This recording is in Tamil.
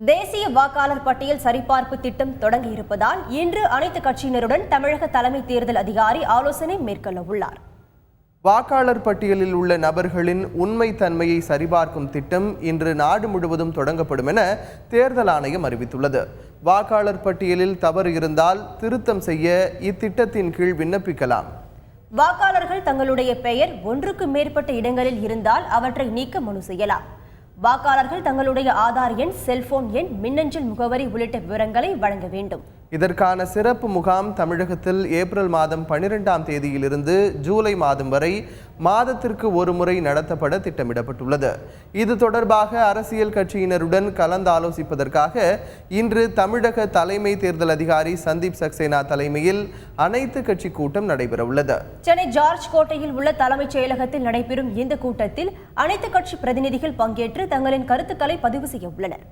தேசிய வாக்காளர் பட்டியல் சரிபார்ப்பு திட்டம் தொடங்கியிருப்பதால் இன்று அனைத்து கட்சியினருடன் தமிழக தலைமை தேர்தல் அதிகாரி ஆலோசனை மேற்கொள்ள உள்ளார். வாக்காளர் பட்டியலில் உள்ள நபர்களின் உண்மை தன்மையை சரிபார்க்கும் திட்டம் இன்று நாடு முழுவதும் தொடங்கப்படும் என தேர்தல் ஆணையம் அறிவித்துள்ளது. வாக்காளர் பட்டியலில் தவறு இருந்தால் திருத்தம் செய்ய இத்திட்டத்தின் கீழ் விண்ணப்பிக்கலாம். வாக்காளர்கள் தங்களுடைய பெயர் ஒன்றுக்கு மேற்பட்ட இடங்களில் இருந்தால் அவற்றை நீக்க மனு செய்யலாம். வாக்காளர்கள் தங்களுடைய ஆதார் எண், செல்போன் எண், மின்னஞ்சல் முகவரி உள்ளிட்ட விவரங்களை வழங்க வேண்டும். இதற்கான சிறப்பு முகாம் தமிழகத்தில் ஏப்ரல் மாதம் 12ஆம் தேதியிலிருந்து ஜூலை மாதம் வரை மாதத்திற்கு ஒரு முறை நடத்தப்பட திட்டமிடப்பட்டுள்ளது. இது தொடர்பாக அரசியல் கட்சியினருடன் கலந்தாலோசிப்பதற்காக இன்று தமிழக தலைமை தேர்தல் அதிகாரி சந்தீப் சக்சேனா தலைமையில் அனைத்து கட்சி கூட்டம் நடைபெறவுள்ளது. சென்னை ஜார்ஜ் கோட்டையில் உள்ள தலைமைச் செயலகத்தில் நடைபெறும் இந்த கூட்டத்தில் அனைத்து கட்சி பிரதிநிதிகள் பங்கேற்று தங்களின் கருத்துக்களை பதிவு செய்ய உள்ளனர்.